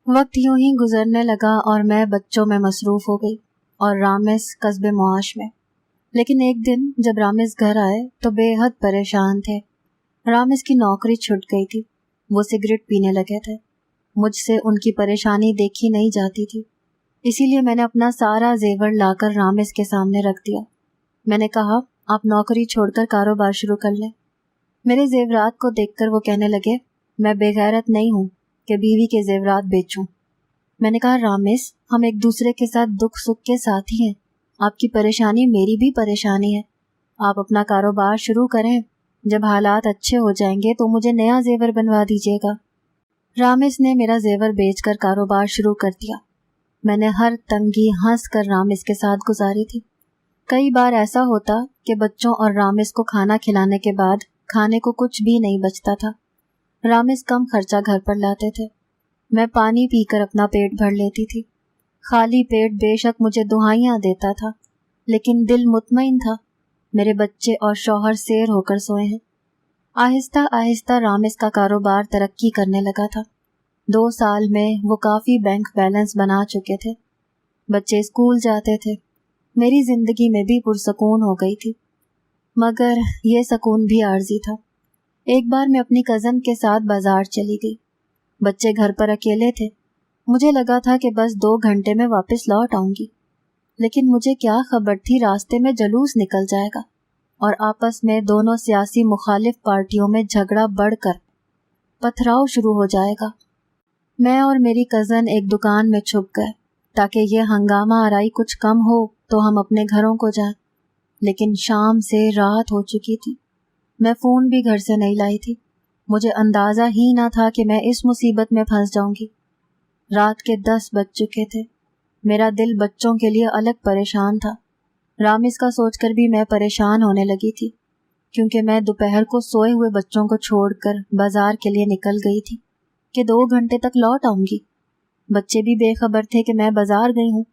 وقت یوں ہی گزرنے لگا اور میں بچوں میں مصروف ہو گئی اور رامز قصب معاش میں۔ لیکن ایک دن جب رامز گھر آئے تو بے حد پریشان تھے۔ رامز کی نوکری چھٹ گئی تھی، وہ سگریٹ پینے لگے تھے۔ مجھ سے ان کی پریشانی دیکھی نہیں جاتی تھی، اسی لیے میں نے اپنا سارا زیور لا کر رامز کے سامنے رکھ دیا۔ میں نے کہا، آپ نوکری چھوڑ کر کاروبار شروع کر لیں۔ میرے زیورات کو دیکھ کر وہ کہنے لگے، میں بے غیرت نہیں ہوں کہ بیوی کے زیورات بیچوں۔ میں نے کہا، رامز، ہم ایک دوسرے کے ساتھ دکھ سکھ کے ساتھی ہیں، آپ کی پریشانی میری بھی پریشانی ہے۔ آپ اپنا کاروبار شروع کریں، جب حالات اچھے ہو جائیں گے تو مجھے نیا زیور بنوا دیجیے گا۔ رامز نے میرا زیور بیچ کر کاروبار شروع کر دیا۔ میں نے ہر تنگی ہنس کر رامز کے ساتھ گزاری تھی۔ کئی بار ایسا ہوتا کہ بچوں اور رامز کو کھانا کھلانے کے بعد کھانے کو کچھ بھی نہیں بچتا تھا۔ رامز کم خرچہ گھر پر لاتے تھے، میں پانی پی کر اپنا پیٹ بھر لیتی تھی۔ خالی پیٹ بے شک مجھے دعائیاں دیتا تھا، لیکن دل مطمئن تھا، میرے بچے اور شوہر سیر ہو کر سوئے ہیں۔ آہستہ آہستہ رامز کا کاروبار ترقی کرنے لگا تھا۔ 2 سال میں وہ کافی بینک بیلنس بنا چکے تھے، بچے اسکول جاتے تھے، میری زندگی میں بھی پرسکون ہو گئی تھی۔ مگر یہ سکون بھی عارضی تھا۔ ایک بار میں اپنی کزن کے ساتھ بازار چلی گئی، بچے گھر پر اکیلے تھے۔ مجھے لگا تھا کہ بس 2 گھنٹے میں واپس لوٹ آؤں گی، لیکن مجھے کیا خبر تھی راستے میں جلوس نکل جائے گا اور آپس میں دونوں سیاسی مخالف پارٹیوں میں جھگڑا بڑھ کر پتھراؤ شروع ہو جائے گا۔ میں اور میری کزن ایک دکان میں چھپ گئے تاکہ یہ ہنگامہ آرائی کچھ کم ہو تو ہم اپنے گھروں کو جائیں، لیکن شام سے رات ہو چکی تھی۔ میں فون بھی گھر سے نہیں لائی تھی، مجھے اندازہ ہی نہ تھا کہ میں اس مصیبت میں پھنس جاؤں گی۔ رات کے 10 بج چکے تھے، میرا دل بچوں کے لیے الگ پریشان تھا۔ رامز کا سوچ کر بھی میں پریشان ہونے لگی تھی، کیونکہ میں دوپہر کو سوئے ہوئے بچوں کو چھوڑ کر بازار کے لیے نکل گئی تھی کہ 2 گھنٹے تک لوٹ آؤں گی۔ بچے بھی بے خبر تھے کہ میں بازار گئی ہوں۔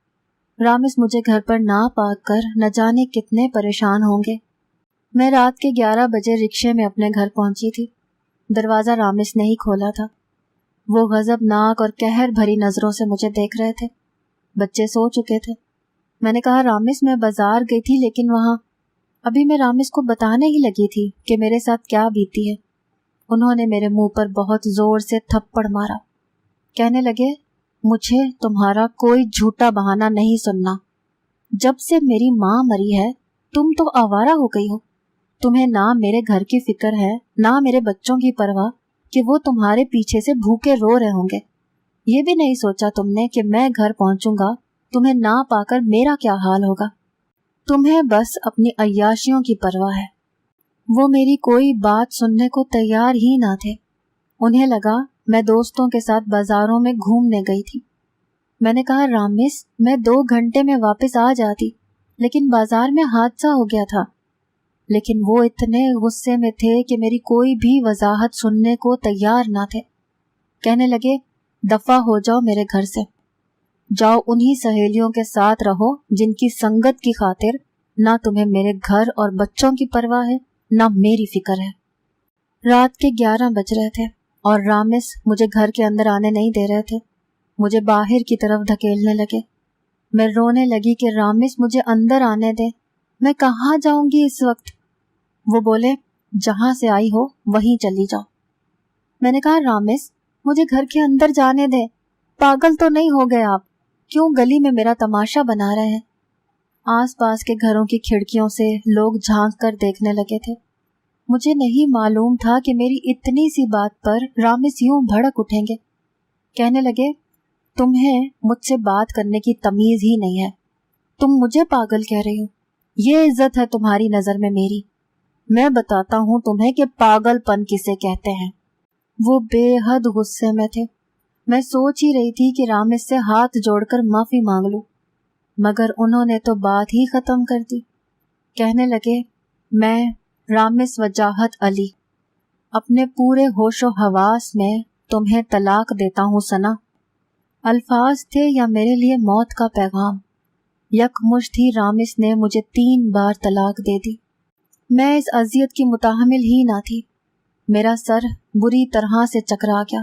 رامز مجھے گھر پر نہ پا کر نہ جانے کتنے پریشان ہوں گے۔ میں رات کے 11 بجے رکشے میں اپنے گھر پہنچی تھی۔ دروازہ رامز نے ہی کھولا تھا۔ وہ غضبناک اور قہر بھری نظروں سے مجھے دیکھ رہے تھے۔ بچے سو چکے تھے۔ میں نے کہا، رامز، میں بازار گئی تھی لیکن وہاں ابھی میں رامز کو بتانے ہی لگی تھی کہ میرے ساتھ کیا بیتی ہے۔ انہوں نے میرے منہ پر بہت زور سے تھپڑ مارا، کہنے لگے، مجھے تمہارا کوئی جھوٹا بہانہ نہیں سننا۔ جب سے میری ماں مری ہے تم تو آوارہ ہو گئی ہو۔ تمہیں نہ میرے گھر کی فکر ہے نہ میرے بچوں کی پرواہ کہ وہ تمہارے پیچھے سے بھوکے رو رہے ہوں گے۔ یہ بھی نہیں سوچا تم نے کہ میں گھر پہنچوں گا تمہیں نہ پا کر میرا کیا حال ہوگا۔ تمہیں بس اپنی عیاشیوں کی پرواہ ہے۔ وہ میری کوئی بات سننے کو تیار ہی نہ تھے۔ انہیں لگا میں دوستوں کے ساتھ بازاروں میں گھومنے گئی تھی۔ میں نے کہا، رامز، میں 2 گھنٹے میں واپس آ جاتی، لیکن بازار میں حادثہ ہو گیا تھا۔ لیکن وہ اتنے غصے میں تھے کہ میری کوئی بھی وضاحت سننے کو تیار نہ تھے۔ کہنے لگے، دفع ہو جاؤ میرے گھر سے، جاؤ انہی سہیلیوں کے ساتھ رہو جن کی سنگت کی خاطر نہ تمہیں میرے گھر اور بچوں کی پرواہ ہے نہ میری فکر ہے۔ رات کے 11 بج رہے تھے اور رامز مجھے گھر کے اندر آنے نہیں دے رہے تھے، مجھے باہر کی طرف دھکیلنے لگے۔ میں رونے لگی کہ رامز مجھے اندر آنے دے، میں کہاں جاؤں گی اس وقت؟ وہ بولے، جہاں سے آئی ہو وہیں چلی جاؤ۔ میں نے کہا، رامز، مجھے گھر کے اندر جانے دے، پاگل تو نہیں ہو گئے آپ؟ کیوں گلی میں میرا تماشا بنا رہے ہیں؟ آس پاس کے گھروں کی کھڑکیوں سے لوگ جھانک کر دیکھنے لگے تھے۔ مجھے نہیں معلوم تھا کہ میری اتنی سی بات پر رامز یوں بھڑک اٹھیں گے۔ کہنے لگے، تمہیں مجھ سے بات کرنے کی تمیز ہی نہیں ہے، تم مجھے پاگل کہہ رہی ہو؟ یہ عزت ہے تمہاری نظر میں میری؟ میں بتاتا ہوں تمہیں کہ پاگل پن کسے کہتے ہیں۔ وہ بے حد غصے میں تھے۔ میں سوچ ہی رہی تھی کہ رامز سے ہاتھ جوڑ کر معافی مانگ لوں، مگر انہوں نے تو بات ہی ختم کر دی۔ کہنے لگے، میں رامز وجاہت علی اپنے پورے ہوش و حواس میں تمہیں طلاق دیتا ہوں ثنا۔ الفاظ تھے یا میرے لیے موت کا پیغام۔ یکمشت ہی رامز نے مجھے 3 بار طلاق دے دی۔ میں اس اذیت کی متحمل ہی نہ تھی۔ میرا سر بری طرح سے چکرا گیا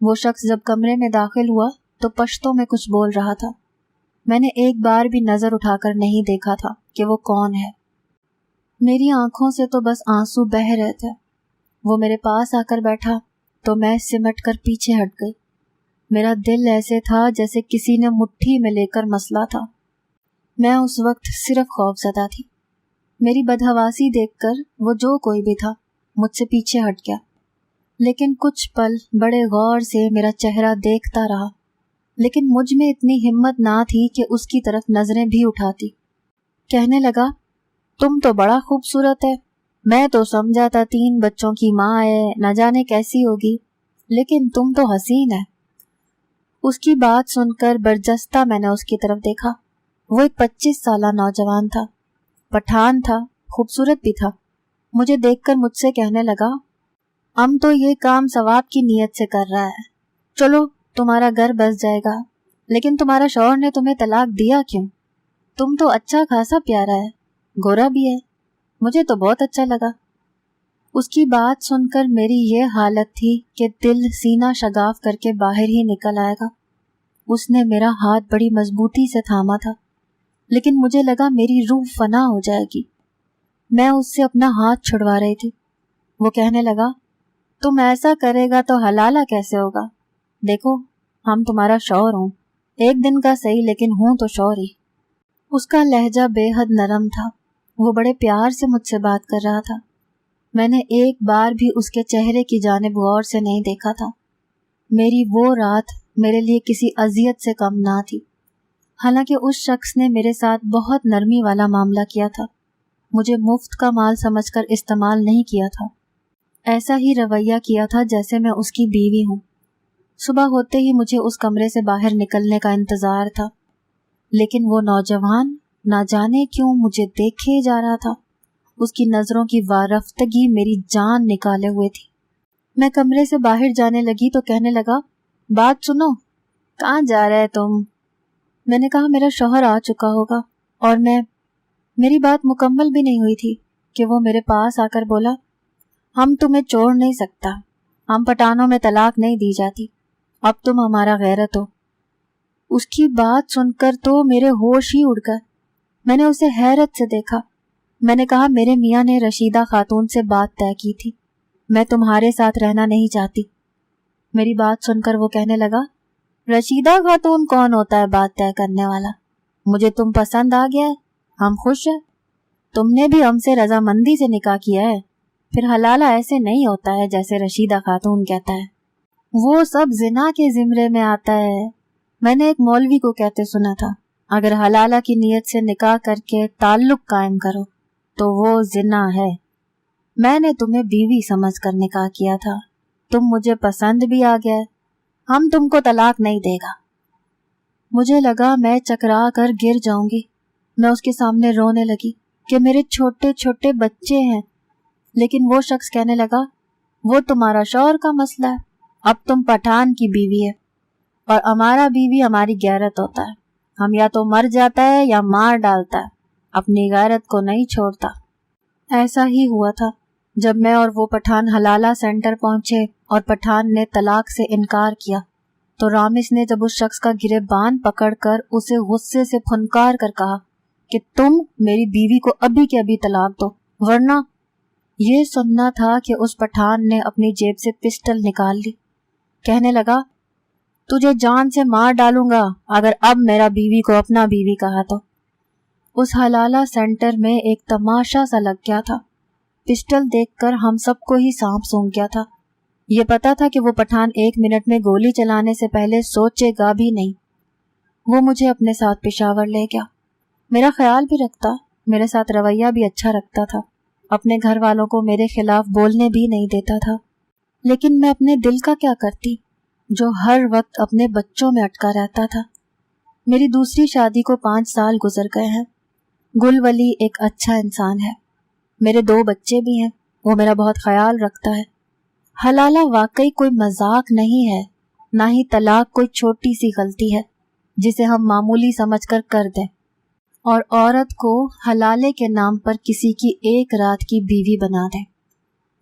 وہ شخص جب کمرے میں داخل ہوا تو پشتوں میں کچھ بول رہا تھا۔ میں نے ایک بار بھی نظر اٹھا کر نہیں دیکھا تھا کہ وہ کون ہے۔ میری آنکھوں سے تو بس آنسو بہہ رہے تھے۔ وہ میرے پاس آ کر بیٹھا تو میں سمٹ کر پیچھے ہٹ گئی۔ میرا دل ایسے تھا جیسے کسی نے مٹھی میں لے کر مسلا تھا۔ میں اس وقت صرف خوف زدہ تھی۔ میری بدحواسی دیکھ کر وہ جو کوئی بھی تھا مجھ سے پیچھے ہٹ گیا، لیکن کچھ پل بڑے غور سے میرا چہرہ دیکھتا رہا، لیکن مجھ میں اتنی ہمت نہ تھی کہ اس کی طرف نظریں بھی اٹھاتی۔ کہنے لگا، تم تو بڑا خوبصورت ہے، میں تو سمجھا تھا 3 بچوں کی ماں ہے، نہ جانے کیسی ہوگی، لیکن تم تو حسین ہے۔ اس کی بات سن کر برجستہ میں نے اس کی طرف دیکھا۔ وہ ایک 25 سالہ نوجوان تھا، پٹھان تھا، خوبصورت بھی تھا۔ مجھے دیکھ کر مجھ سے کہنے لگا، ہم تو یہ کام ثواب کی نیت سے کر رہا ہے، چلو تمہارا گھر بس جائے گا، لیکن تمہارا شوہر نے تمہیں طلاق دیا کیوں؟ تم تو اچھا خاصا پیارا ہے، گورا بھی ہے، مجھے تو بہت اچھا لگا۔ اس کی بات سن کر میری یہ حالت تھی کہ دل سینہ شگاف کر کے باہر ہی نکل آئے گا۔ اس نے میرا ہاتھ بڑی مضبوطی سے تھاما تھا، لیکن مجھے لگا میری روح فنا ہو جائے گی۔ میں اس سے اپنا ہاتھ چھڑوا رہی تھی۔ وہ کہنے لگا، تم ایسا کرے گا تو حلالہ کیسے ہوگا؟ دیکھو ہم تمہارا شوہر ہوں، ایک دن کا صحیح لیکن ہوں تو شوہر ہی۔ اس کا لہجہ بے حد نرم تھا، وہ بڑے پیار سے مجھ سے بات کر رہا تھا۔ میں نے ایک بار بھی اس کے چہرے کی جانب غور سے نہیں دیکھا تھا۔ میری وہ رات میرے لیے کسی اذیت سے کم نہ تھی، حالانکہ اس شخص نے میرے ساتھ بہت نرمی والا معاملہ کیا تھا، مجھے مفت کا مال سمجھ کر استعمال نہیں کیا تھا، ایسا ہی رویہ کیا تھا جیسے میں اس کی بیوی ہوں۔ صبح ہوتے ہی مجھے اس کمرے سے باہر نکلنے کا انتظار تھا، لیکن وہ نوجوان نہ جانے کیوں مجھے دیکھے جا رہا تھا۔ اس کی نظروں کی وارفتگی میری جان نکالے ہوئے تھی۔ میں کمرے سے باہر جانے لگی تو کہنے لگا، بات سنو، کہاں جا رہے تم؟ میں نے کہا میرا شوہر آ چکا ہوگا، اور میری بات مکمل بھی نہیں ہوئی تھی کہ وہ میرے پاس آ کر بولا، ہم تمہیں چھوڑ نہیں سکتا، ہم پٹھانوں میں طلاق نہیں دی جاتی، اب تم ہمارا غیرت ہو۔ اس کی بات سن کر تو میرے ہوش ہی اڑ گئے۔ میں نے اسے حیرت سے دیکھا۔ میں نے کہا، میرے میاں نے رشیدہ خاتون سے بات طے کی تھی، میں تمہارے ساتھ رہنا نہیں چاہتی۔ میری بات سن کر وہ کہنے لگا، رشیدہ خاتون کون ہوتا ہے بات طے کرنے والا؟ مجھے تم پسند آ گیا ہے، ہم خوش ہیں، تم نے بھی ہم سے رضامندی سے نکاح کیا ہے، پھر حلالہ ایسے نہیں ہوتا ہے جیسے رشیدہ خاتون کہتا ہے، وہ سب زنا کے زمرے میں آتا ہے۔ میں نے ایک مولوی کو کہتے سنا تھا، اگر حلالہ کی نیت سے نکاح کر کے تعلق قائم کرو تو وہ زنا ہے۔ میں نے تمہیں بیوی سمجھ کر نکاح کیا تھا، تم مجھے پسند بھی آ گیا، ہم تم کو طلاق نہیں دے گا۔ مجھے لگا میں چکرا کر گر جاؤں گی۔ میں اس کے سامنے رونے لگی کہ میرے چھوٹے چھوٹے بچے ہیں، لیکن وہ شخص کہنے لگا، وہ تمہارا شوہر کا مسئلہ ہے، اب تم پٹھان کی بیوی ہے، اور ہمارا بیوی ہماری غیرت ہوتا ہے، ہم یا تو مر جاتا ہے یا مار ڈالتا ہے، اپنی غیرت کو نہیں چھوڑتا۔ ایسا ہی ہوا تھا۔ جب میں اور وہ پٹھان حلالہ سینٹر پہنچے اور پٹھان نے طلاق سے انکار کیا تو رامس نے جب اس شخص کا گریبان پکڑ کر اسے غصے سے پھنکار کر کہا کہ تم میری بیوی کو ابھی کے ابھی طلاق دو، ورنہ یہ سننا تھا کہ اس پٹھان نے اپنی جیب سے پسٹل نکال لی۔ کہنے لگا، تجھے جان سے مار ڈالوں گا اگر اب میرا بیوی کو اپنا بیوی کہا تو۔ اس حلالہ سینٹر میں ایک تماشا سا لگ گیا تھا۔ پسٹل دیکھ کر ہم سب کو ہی سانپ سونکھ گیا تھا۔ یہ پتا تھا کہ وہ پٹھان 1 منٹ میں گولی چلانے سے پہلے سوچے گا بھی نہیں۔ وہ مجھے اپنے ساتھ پشاور لے گیا، میرا خیال بھی رکھتا، میرے ساتھ رویہ بھی اچھا رکھتا تھا، اپنے گھر والوں کو میرے خلاف بولنے بھی نہیں دیتا تھا، لیکن میں اپنے دل کا کیا کرتی جو ہر وقت اپنے بچوں میں اٹکا رہتا تھا۔ میری دوسری شادی کو 5 سال گزر گئے ہیں۔ گل ولی ایک اچھا انسان ہے، میرے 2 بچے بھی ہیں، وہ میرا بہت خیال رکھتا ہے۔ حلالہ واقعی کوئی مذاق نہیں ہے، نہ ہی طلاق کوئی چھوٹی سی غلطی ہے جسے ہم معمولی سمجھ کر دیں اور عورت کو حلالے کے نام پر کسی کی 1 رات کی بیوی بنا دیں۔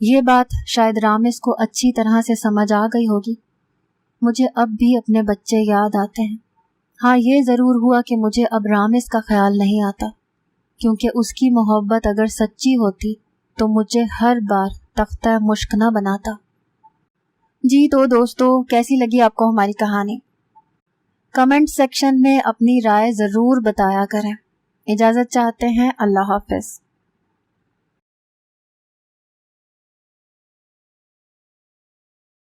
یہ بات شاید رامس کو اچھی طرح سے سمجھ آ گئی ہوگی۔ مجھے اب بھی اپنے بچے یاد آتے ہیں۔ ہاں، یہ ضرور ہوا کہ مجھے اب رامز کا خیال نہیں آتا، کیونکہ اس کی محبت اگر سچی ہوتی تو مجھے ہر بار تختہ مشک نہ بناتا۔ جی تو دوستو، کیسی لگی آپ کو ہماری کہانی؟ کمنٹ سیکشن میں اپنی رائے ضرور بتایا کریں۔ اجازت چاہتے ہیں، اللہ حافظ۔